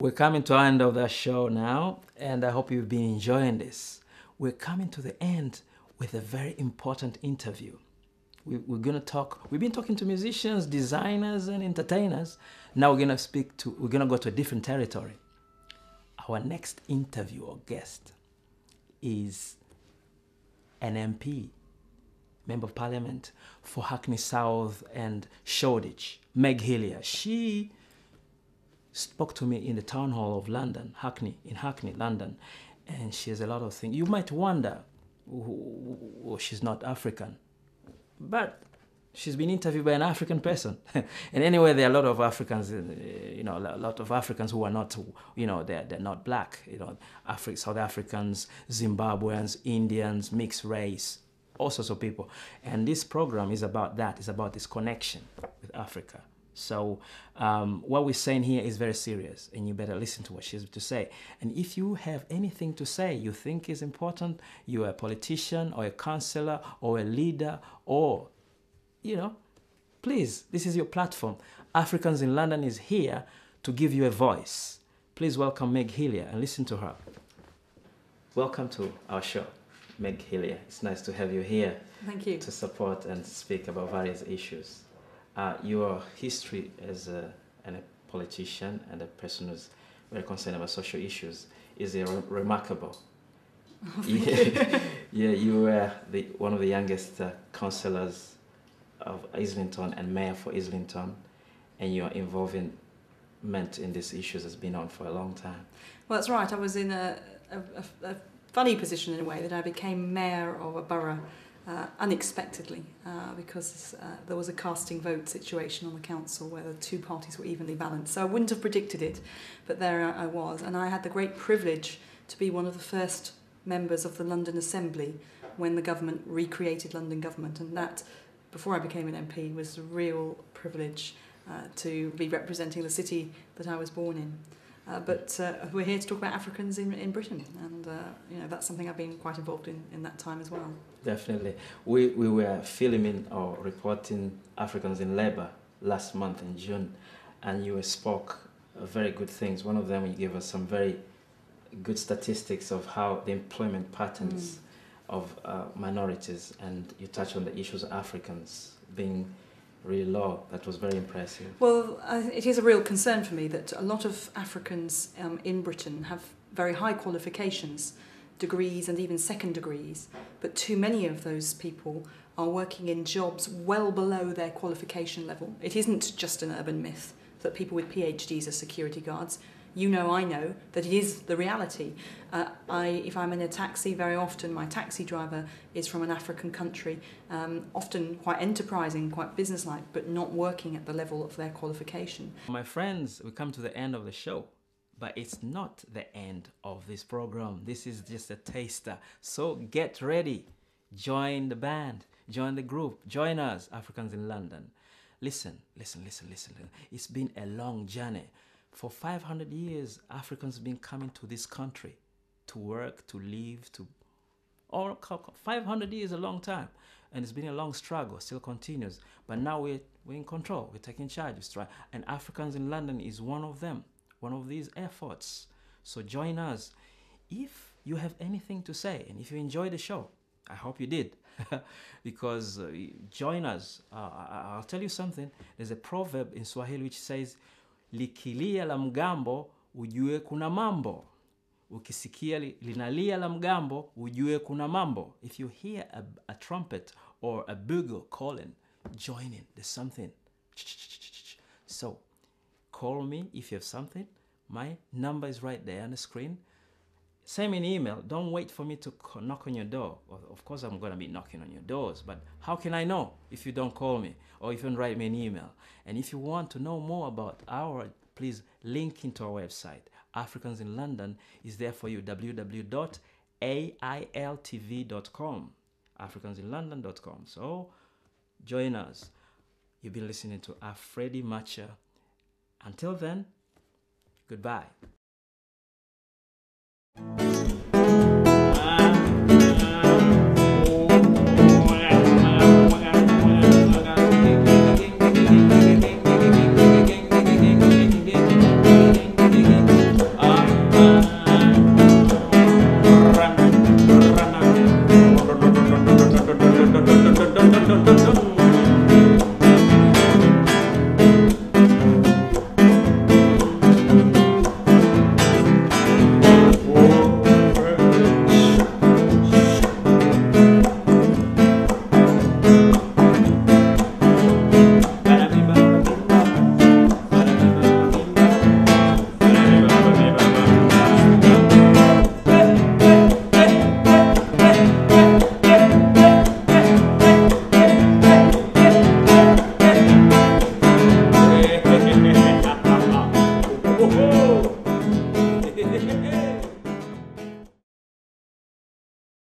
We're coming to the end of the show now, and I hope you've been enjoying this. We're coming to the end with a very important interview. We're gonna talk. We've been talking to musicians, designers, and entertainers. Now we're gonna go to a different territory. Our next interview or guest is an MP, Member of Parliament for Hackney South and Shoreditch, Meg Hillier. She spoke to me in the town hall of London, in Hackney, London, and she has a lot of things. You might wonder, she's not African, but she's been interviewed by an African person. And anyway, there are a lot of Africans, a lot of Africans who are not, they're not black, South Africans, Zimbabweans, Indians, mixed race, all sorts of people. And this program is about that. It's about this connection with Africa. So what we're saying here is very serious, and you better listen to what she has to say. And if you have anything to say you think is important, you're a politician or a councillor or a leader or, please, this is your platform. Africans in London is here to give you a voice. Please welcome Meg Hillier and listen to her. Welcome to our show, Meg Hillier. It's nice to have you here. Thank you. To support and speak about various issues. Your history as a politician and a person who's very concerned about social issues is remarkable. Oh, You were one of the youngest councillors of Islington and mayor for Islington, and your involvement in these issues has been on for a long time. Well, that's right. I was in a funny position in a way that I became mayor of a borough unexpectedly because there was a casting vote situation on the council where the two parties were evenly balanced. So I wouldn't have predicted it, but there I was. And I had the great privilege to be one of the first members of the London Assembly when the government recreated London government. And that, before I became an MP, was a real privilege to be representing the city that I was born in. But we're here to talk about Africans in Britain, and that's something I've been quite involved in that time as well. Definitely. We were filming or reporting Africans in Labour last month in June, and you spoke very good things. One of them, you gave us some very good statistics of how the employment patterns of minorities, and you touched on the issues of Africans being really low. That was very impressive. Well, it is a real concern for me that a lot of Africans in Britain have very high qualifications, degrees and even second degrees, but too many of those people are working in jobs well below their qualification level. It isn't just an urban myth that people with PhDs are security guards. I know that it is the reality. If I'm in a taxi, very often my taxi driver is from an African country, often quite enterprising, quite businesslike, but not working at the level of their qualification. My friends, we come to the end of the show, but it's not the end of this program. This is just a taster. So get ready. Join the band, join the group, join us, Africans in London. Listen. It's been a long journey. For 500 years, Africans have been coming to this country to work, to live, 500 years is a long time. And it's been a long struggle, still continues. But now we're in control, we're taking charge. And Africans in London is one of them, one of these efforts. So join us. If you have anything to say, and if you enjoy the show, I hope you did, because join us. I'll tell you something. There's a proverb in Swahili which says, likilia la mgambo ujue kuna mambo. Ukisikia linalia la mgambo ujue kuna mambo. If you hear a trumpet or a bugle calling, join in. There's something. So call me if you have something. My number is right there on the screen. Send me an email. Don't wait for me to knock on your door. Well, of course, I'm going to be knocking on your doors, but how can I know if you don't call me or if you don't write me an email? And if you want to know more about please link into our website. Africans in London is there for you, www.ailtv.com, africansinlondon.com. So join us. You've been listening to Fredy Macha. Until then, goodbye.